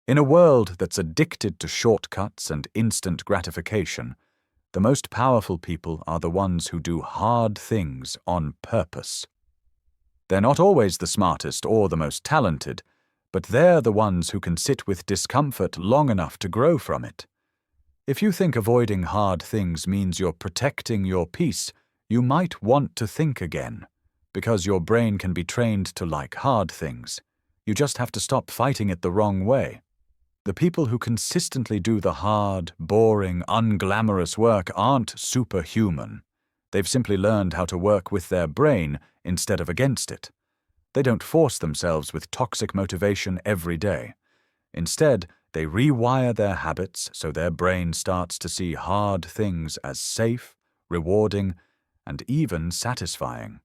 In a world that's addicted to shortcuts and instant gratification, the most powerful people are the ones who do hard things on purpose. They're not always the smartest or the most talented, but they're the ones who can sit with discomfort long enough to grow from it. If you think avoiding hard things means you're protecting your peace, you might want to think again, because your brain can be trained to like hard things. You just have to stop fighting it the wrong way. The people who consistently do the hard, boring, unglamorous work aren't superhuman. They've simply learned how to work with their brain instead of against it. They don't force themselves with toxic motivation every day. Instead, they rewire their habits so their brain starts to see hard things as safe, rewarding, and even satisfying.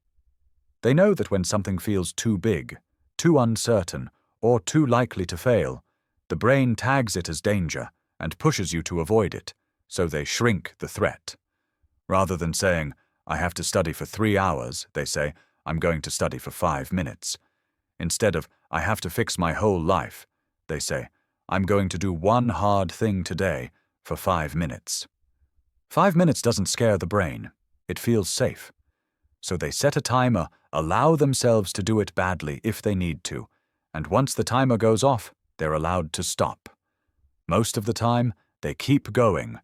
They know that when something feels too big, too uncertain, or too likely to fail, the brain tags it as danger and pushes you to avoid it, so they shrink the threat. Rather than saying, "I have to study for 3 hours," they say, "I'm going to study for 5 minutes." Instead of, "I have to fix my whole life," they say, "I'm going to do one hard thing today for 5 minutes." 5 minutes doesn't scare the brain. It feels safe. So they set a timer, allow themselves to do it badly if they need to, and once the timer goes off, they're allowed to stop. Most of the time, they keep going,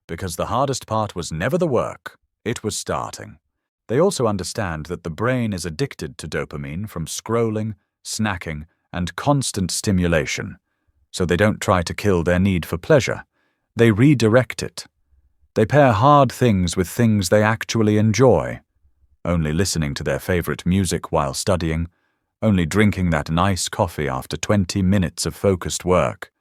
because the hardest part was never the work, it was starting. They also understand that the brain is addicted to dopamine from scrolling, snacking, and constant stimulation, so they don't try to kill their need for pleasure. They redirect it. They pair hard things with things they actually enjoy, only listening to their favorite music while studying, only drinking that nice coffee after 20 minutes of focused work,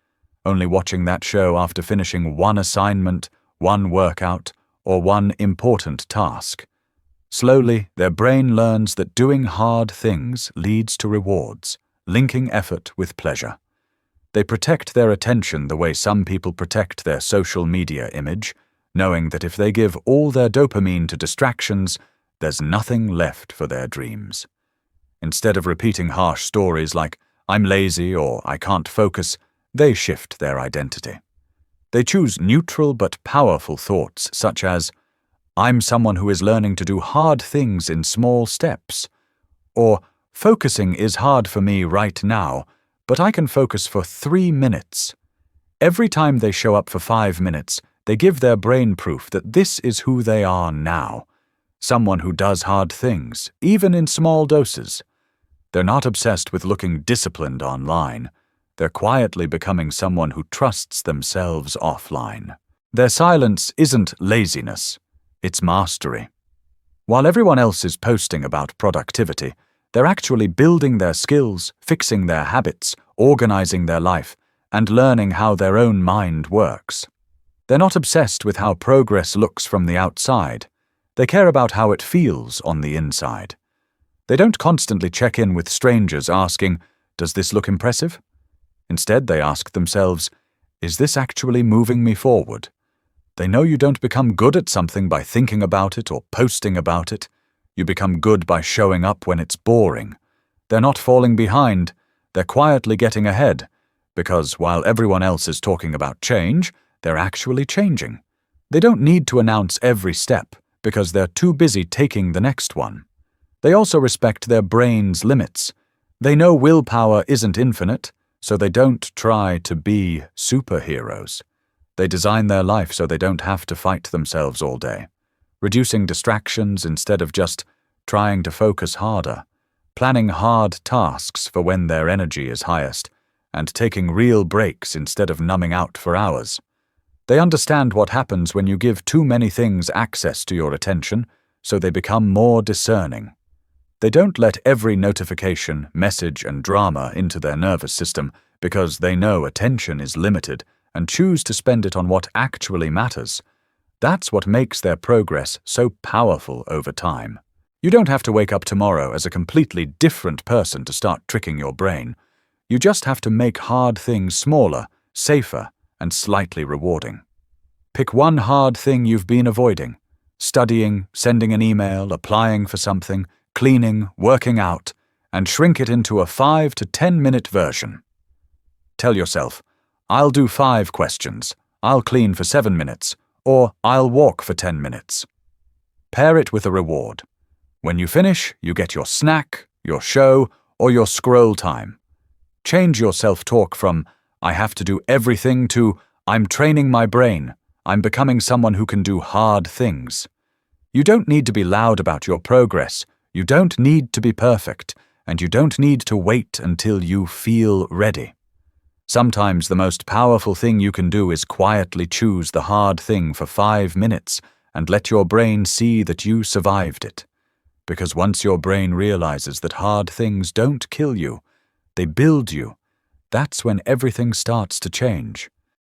only watching that show after finishing one assignment, one workout, or one important task. Slowly, their brain learns that doing hard things leads to rewards, linking effort with pleasure. They protect their attention the way some people protect their social media image, knowing that if they give all their dopamine to distractions, there's nothing left for their dreams. Instead of repeating harsh stories like, "I'm lazy" or "I can't focus," they shift their identity. They choose neutral but powerful thoughts such as, "I'm someone who is learning to do hard things in small steps," or "Focusing is hard for me right now, but I can focus for 3 minutes." Every time they show up for 5 minutes, they give their brain proof that this is who they are now, someone who does hard things, even in small doses. They're not obsessed with looking disciplined online. They're quietly becoming someone who trusts themselves offline. Their silence isn't laziness, it's mastery. While everyone else is posting about productivity, they're actually building their skills, fixing their habits, organizing their life, and learning how their own mind works. They're not obsessed with how progress looks from the outside. They care about how it feels on the inside. They don't constantly check in with strangers asking, "Does this look impressive?" Instead, they ask themselves, "Is this actually moving me forward?" They know you don't become good at something by thinking about it or posting about it. You become good by showing up when it's boring. They're not falling behind, they're quietly getting ahead, because while everyone else is talking about change, they're actually changing. They don't need to announce every step, because they're too busy taking the next one. They also respect their brain's limits. They know willpower isn't infinite, so they don't try to be superheroes. They design their life so they don't have to fight themselves all day, reducing distractions instead of just trying to focus harder, planning hard tasks for when their energy is highest, and taking real breaks instead of numbing out for hours. They understand what happens when you give too many things access to your attention, so they become more discerning. They don't let every notification, message, and drama into their nervous system because they know attention is limited and choose to spend it on what actually matters. That's what makes their progress so powerful over time. You don't have to wake up tomorrow as a completely different person to start tricking your brain. You just have to make hard things smaller, safer, and slightly rewarding. Pick one hard thing you've been avoiding: studying, sending an email, applying for something, cleaning, working out, and shrink it into a 5 to 10 minute version. Tell yourself, I'll do 5 questions, I'll clean for 7 minutes, or I'll walk for 10 minutes. Pair it with a reward. When you finish, you get your snack, your show, or your scroll time. Change your self-talk from, I have to do everything, to, I'm training my brain, I'm becoming someone who can do hard things. You don't need to be loud about your progress, you don't need to be perfect, and you don't need to wait until you feel ready. Sometimes the most powerful thing you can do is quietly choose the hard thing for 5 minutes and let your brain see that you survived it. Because once your brain realizes that hard things don't kill you, they build you, that's when everything starts to change.